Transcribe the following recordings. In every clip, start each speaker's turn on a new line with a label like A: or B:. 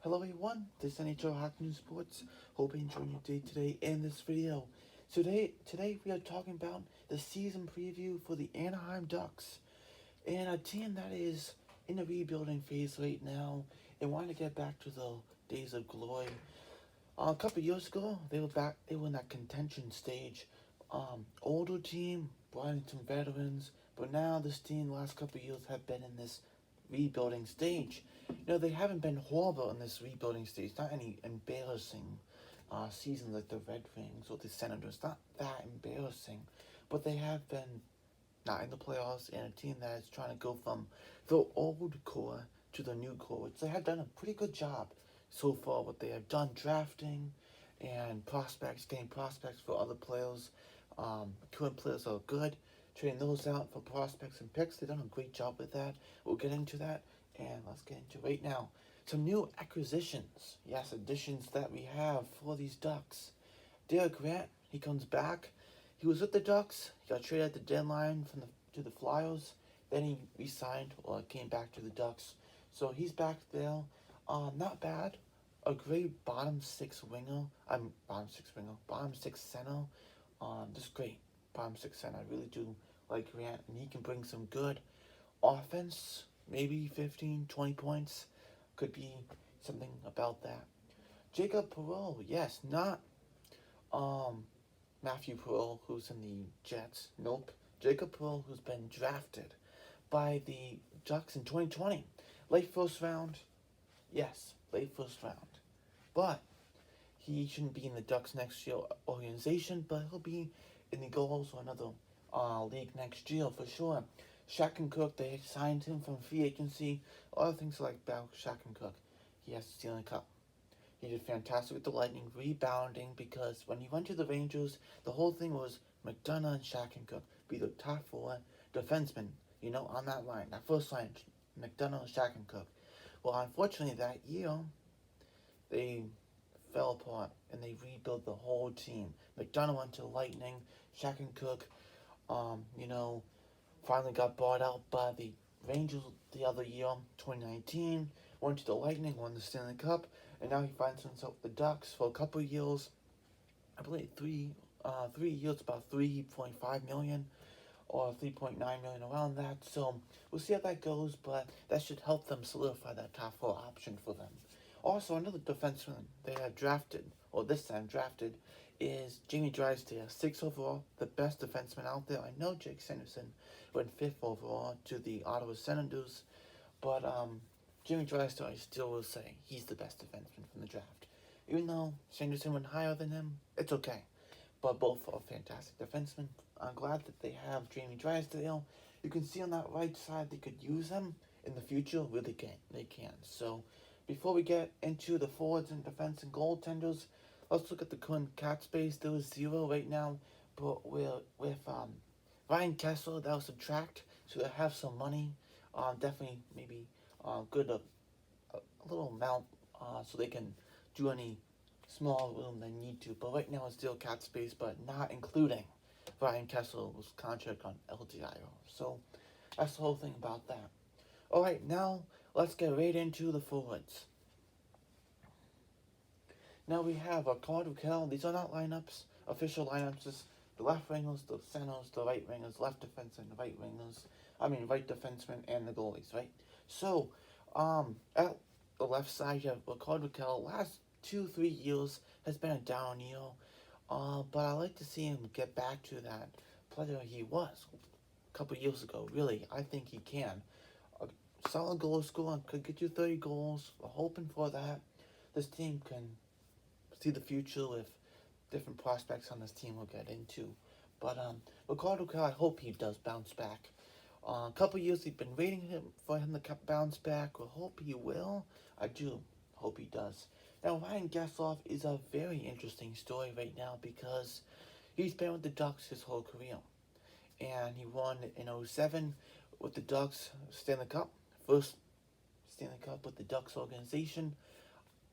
A: Hello everyone, this is NHL Hockey News Sports. Hope you enjoy your day today in this video. Today we are talking about the season preview for the Anaheim Ducks. And a team that is in the rebuilding phase right now and wanting to get back to the days of glory. A couple years ago, they were in that contention stage. Older team, brought in some veterans, but now this team the last couple years have been in this rebuilding stage. They haven't been horrible in this rebuilding stage. Not any embarrassing seasons like the Red Wings or the Senators. Not that embarrassing, but they have been not in the playoffs and a team that is trying to go from the old core to the new core, which they have done a pretty good job so far. What they have done drafting and prospects, getting prospects for other players. Current players are good. Trading those out for prospects and picks. They've done a great job with that. We'll get into that. And let's get into it right now. Some new acquisitions. Yes, additions that we have for these Ducks. Derek Grant, he comes back. He was with the Ducks. He got traded at the deadline to the Flyers. Then he re-signed or came back to the Ducks. So he's back there. Not bad. A great bottom six center. Just great bottom six center. I really do like Grant, and he can bring some good offense. Maybe 15, 20 points. Could be something about that. Jacob Perreault, yes, not Matthew Perreault, who's in the Jets. Nope. Jacob Perreault, who's been drafted by the Ducks in 2020. Late first round. Yes, late first round. But he shouldn't be in the Ducks next year organization, but he'll be in the goals or another league next year for sure. Shaq and Cook, they signed him from free agency. A lot of things like about Shaq and Cook. He has to steal a cup. He did fantastic with the Lightning, rebounding, because when he went to the Rangers, the whole thing was McDonough and Shaq and Cook be the top four defensemen, on that line. That first line, McDonough, Shaq and Cook. Well, unfortunately, that year, they fell apart and they rebuilt the whole team. McDonough went to the Lightning, Shaq and Cook, finally got bought out by the Rangers the other year, 2019. Went to the Lightning, won the Stanley Cup, and now he finds himself with the Ducks for a couple of years. I believe 3 years, about 3.5 million or 3.9 million, around that. So we'll see how that goes, but that should help them solidify that top four option for them. Also, another defenseman they have drafted, or this time drafted, is Jamie Drysdale, 6th overall, the best defenseman out there. I know Jake Sanderson went 5th overall to the Ottawa Senators, but Jamie Drysdale, I still will say he's the best defenseman from the draft. Even though Sanderson went higher than him, it's okay. But both are fantastic defensemen. I'm glad that they have Jamie Drysdale. You can see on that right side they could use him in the future. Really can. They can. So before we get into the forwards and defense and goaltenders, let's look at the current cap space. There is 0 right now, but with Ryan Kessler, that'll subtract, so they have some money. Definitely maybe good a little amount so they can do any small room they need to. But right now it's still cap space, but not including Ryan Kessler's contract on LTIR. So that's the whole thing about that. Alright, now let's get right into the forwards. Now we have a Carter Kell. These are not lineups, official lineups. Just the left wingers, the centers, the right wingers, left defenseman, the right wingers. Right defenseman and the goalies, right? So, at the left side, you have Ricardo Kell. Last 2-3 years has been a down year. But I like to see him get back to that player he was a couple years ago. Really, I think he can. A solid goal scorer, could get you 30 goals. We're hoping for that. This team can see the future with different prospects on this team we'll get into. But Ricardo Kell, I hope he does bounce back. A couple years we've been waiting for him to bounce back. We hope he will. I do hope he does. Now, Ryan Gasloff is a very interesting story right now because he's been with the Ducks his whole career. And he won in 2007 with the Ducks Stanley Cup. First Stanley Cup with the Ducks organization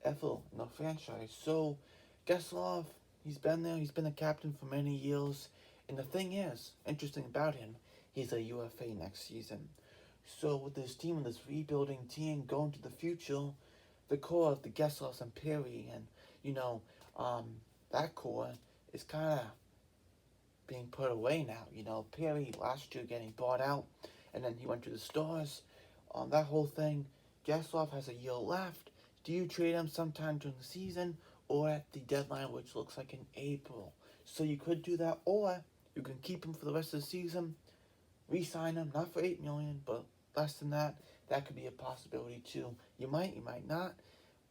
A: ever in the franchise. So, Gasloff, he's been there. He's been a captain for many years. And the thing is, interesting about him, he's a UFA next season. So with this team, this rebuilding team going to the future, the core of the Gasloffs and Perry and, you know, um, that core is kind of being put away now. You know, Perry last year getting bought out, and then he went to the Stars. That whole thing. Gasloff has a year left. Do you trade him sometime during the season or at the deadline, which looks like in April? So you could do that, or you can keep him for the rest of the season, re-sign him, not for $8 million, but less than that. That could be a possibility too. You might not,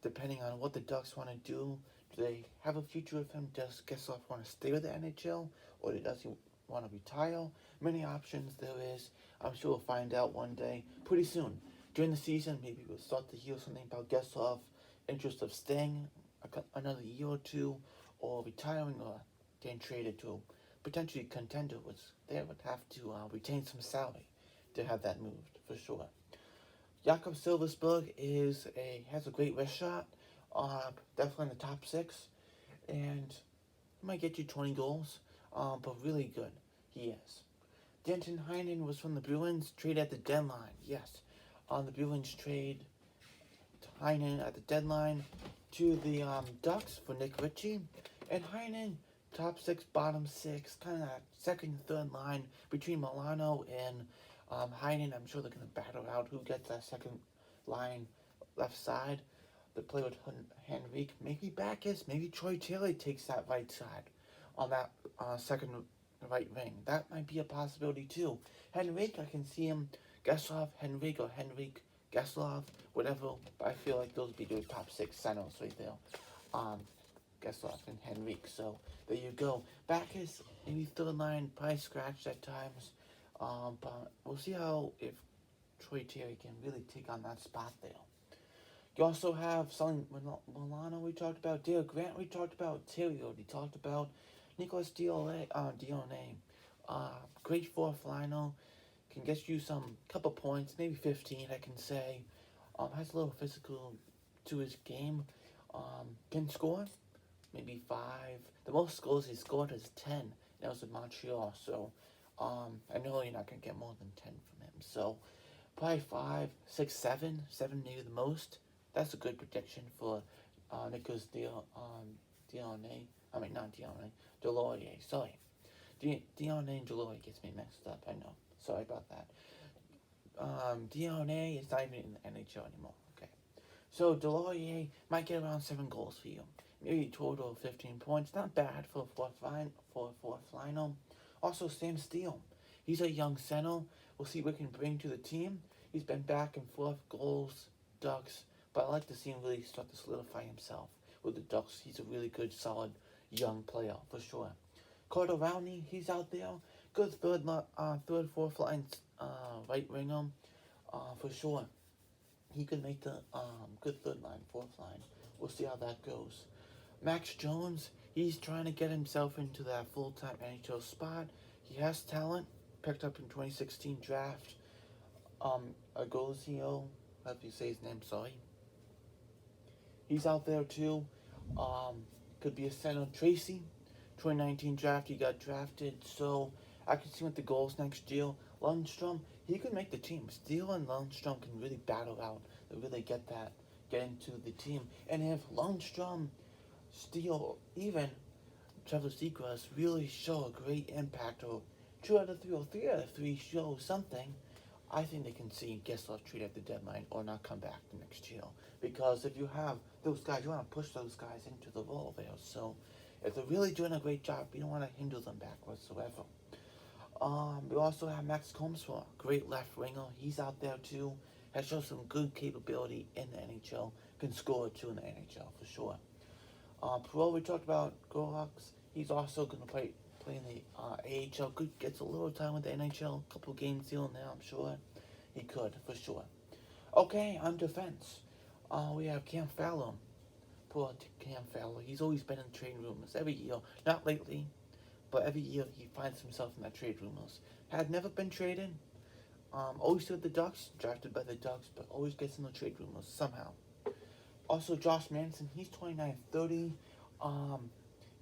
A: depending on what the Ducks want to do. Do they have a future with him? Does Gasloff want to stay with the NHL, or does he want to retire? Many options there is. I'm sure we'll find out one day, pretty soon. During the season, maybe we'll start to hear something about Gasloff, interest of staying another year or two, or retiring, or getting traded to potentially contender, which they would have to retain some salary to have that moved, for sure. Jakob Silversberg has a great wrist shot, definitely in the top 6, and he might get you 20 goals, but really good, he is. Denton Heinen was from the Bruins, trade at the deadline, yes. The Bruins trade Heinen at the deadline to the Ducks for Nick Ritchie, and Heinen, top 6, bottom 6, kind of second, third line between Milano and Heinen. I'm sure they're going to battle out who gets that second line left side. They play with Henrique, maybe Backus, maybe Troy Taylor takes that right side on that second right wing. That might be a possibility too. Henrique, I can see him, Gasloff, Henrique, or Henrique, Gasloff, whatever. But I feel like those would be the top 6 centers right there. Gasloff and Henrique. So there you go. Backus, maybe third line, probably scratched at times. But we'll see if Troy Terry can really take on that spot there. You also have Sonny Milano we talked about, Dale Grant we talked about, Terry we talked about, Nicholas Dione. Great fourth liner, can get you some couple points, maybe 15 I can say. Has a little physical to his game. Can score, maybe 5. The most goals he scored is 10. That was in Montreal, so I know you're not going to get more than 10 from him. So probably 5, 6, 7. 7 maybe the most. That's a good prediction for Nicholas Dione. I mean, not Dione. Delorier, sorry. Dione and Delorier gets me mixed up, I know. Sorry about that. Dione is not even in the NHL anymore. Okay. So Delorier might get around 7 goals for you. Maybe a total of 15 points. Not bad for a fourth liner. Also, Sam Steele. He's a young center. We'll see what he can bring to the team. He's been back and forth, goals, Ducks. But I like to see him really start to solidify himself with the Ducks. He's a really good, solid, young player, for sure. Carter Rowney, he's out there. Good third, fourth line right winger, for sure. He could make the good third line, fourth line. We'll see how that goes. Max Jones, he's trying to get himself into that full-time NHL spot. He has talent, picked up in 2016 draft. Agozio, how do you say his name, sorry. He's out there too. Could be a center. Tracy, 2019 draft, he got drafted. So I can see with the goals next year. Lundstrom, he could make the team. Steele and Lundstrom can really battle out. They really get into the team. And if Lundstrom, Steele, even Trevor Seagrass really show a great impact, or 2 out of 3 or 3 out of 3 show something, I think they can see Gasloff trade at the deadline or not come back the next year. Because if you have those guys, you want to push those guys into the role there. So if they're really doing a great job, you don't want to hinder them back whatsoever. We also have Max Comsfor, great left winger. He's out there too. Has shown some good capability in the NHL. Can score too in the NHL for sure. Perot, we talked about Gorlux. He's also going to play in the AHL. Gets a little time with the NHL. A couple games here and there, I'm sure. He could, for sure. Okay, on defense. We have Cam Fowler. Poor Cam Fowler. He's always been in trade rumors every year. Not lately, but every year he finds himself in that trade rumors. Had never been traded. Always with the Ducks. Drafted by the Ducks, but always gets in the trade rumors somehow. Also, Josh Manson. He's 29-30.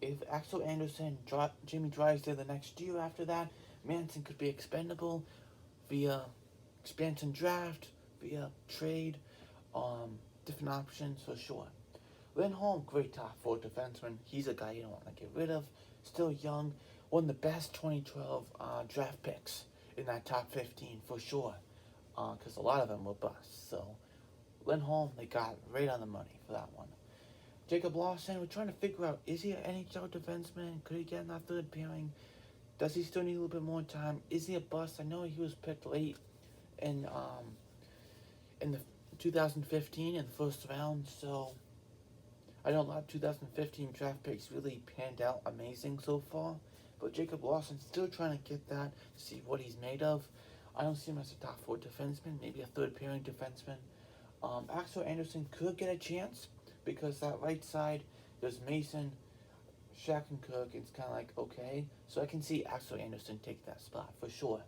A: If Axel Anderson, Jimmy Drysdale the next year after that, Manson could be expendable via expansion draft, via trade, different options for sure. Lindholm, great top 4 defenseman. He's a guy you don't want to get rid of. Still young. One of the best 2012 draft picks in that top 15 for sure. Because a lot of them were busts. So Lindholm, they got right on the money for that one. Jacob Lawson, we're trying to figure out, is he an NHL defenseman? Could he get in that third pairing? Does he still need a little bit more time? Is he a bust? I know he was picked late in the 2015 in the first round, so I know a lot of 2015 draft picks really panned out amazing so far, but Jacob Lawson's still trying to get that to see what he's made of. I don't see him as a top 4 defenseman, maybe a third pairing defenseman. Axel Anderson could get a chance because that right side, there's Mason, Shaq, and Cook. It's kind of like, okay. So I can see Axel Anderson take that spot for sure.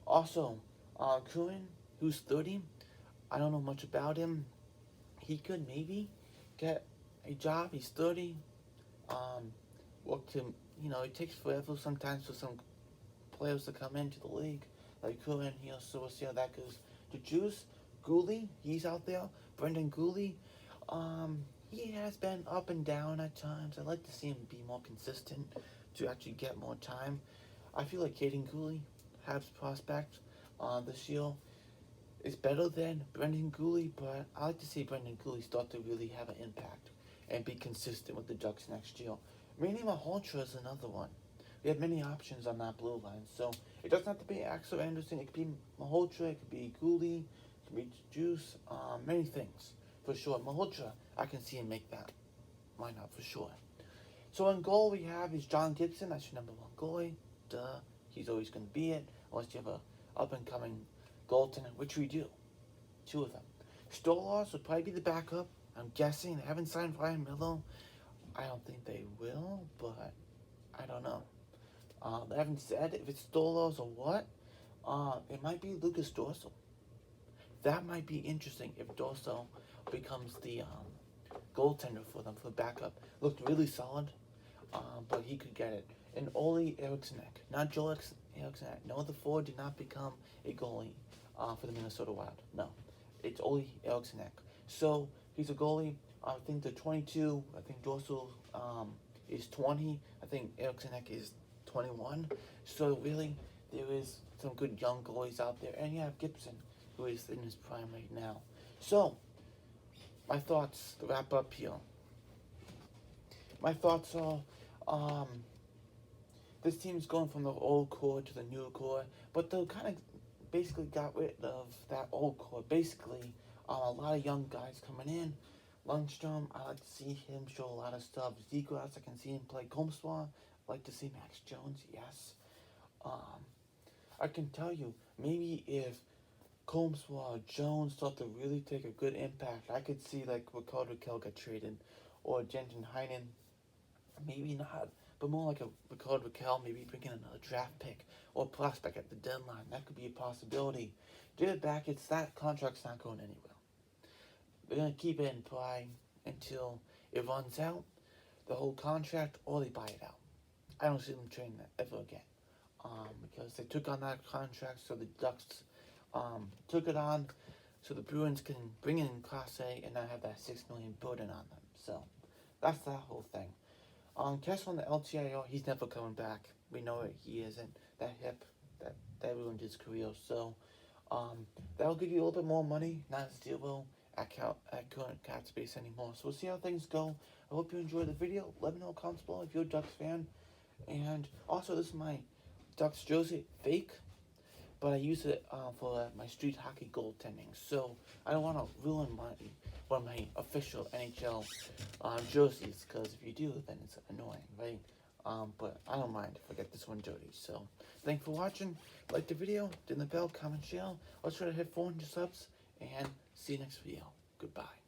A: Also, Kuhn, who's 30, I don't know much about him. He could maybe get a job. He's 30. It takes forever sometimes for some players to come into the league. Like Kuhn, so we'll see how that goes. The Juice, Gooley, he's out there. Brendan Gooley, he has been up and down at times. I'd like to see him be more consistent to actually get more time. I feel like Caden Gooley, Habs prospect this year, is better than Brendan Gooley, but I like to see Brendan Gooley start to really have an impact and be consistent with the Ducks next year. Rainey Mohaltra is another one. We have many options on that blue line, so it doesn't have to be Axel Anderson. It could be Mohaltra, it could be Gooley, it could be Juice, many things for sure. Mohaltra, I can see him make that lineup for sure. So in goal we have is John Gibson. That's your number 1 goalie. Duh, he's always going to be it unless you have a up and coming goaltender, which we do. 2 of them. Stolarz would probably be the backup. I'm guessing they haven't signed Ryan Miller. I don't think they will, but I don't know. They haven't said if it's Stolarz or what. It might be Lucas Dorsal. That might be interesting if Dorsal becomes the goaltender for them for backup. Looked really solid, but he could get it. And Ole Erikssonek, not Joel Erikssonek. No other forward did not become a goalie for the Minnesota Wild. No, it's Ole Erikssonek. So he's a goalie. I think they're 22. I think Dorsal is 20. I think Erikssonek is 21. So really, there is some good young goalies out there. And you have Gibson, who is in his prime right now. So, my thoughts to wrap up here. My thoughts are, this team's going from the old core to the new core, but they kind of basically got rid of that old core. Basically, a lot of young guys coming in. Lundstrom, I like to see him show a lot of stuff. Zegras, I can see him play. Comstois, I like to see Max Jones, yes. I can tell you, maybe if Comstois, Jones start to really take a good impact, I could see like Ricardo Rakell get traded, or Jensen Heinen, maybe not, but more like a Ricardo Rakell, maybe bring in another draft pick or prospect at the deadline. That could be a possibility. David Beckett's, that contract's not going anywhere. They're going to keep it in play until it runs out, the whole contract, or they buy it out. I don't see them trading that ever again. Because they took on that contract, so the Ducks took it on, so the Bruins can bring it in Class A and not have that $6 million burden on them. So that's that whole thing. Kessel on the LTIR, he's never coming back. We know it. He isn't. That hip, that ruined his career. So that'll give you a little bit more money, not zero at current cap space anymore. So we'll see how things go. I hope you enjoyed the video. Let me know in the comments below if you're a Ducks fan. And also, this is my Ducks jersey, fake, but I use it for my street hockey goaltending. So I don't want to ruin one of my official NHL jerseys, because if you do, then it's annoying, right? But I don't mind if I get this one dirty. So thanks for watching. Like the video, hit the bell, comment, share. Let's try to hit 400 subs, and see you next video. Goodbye.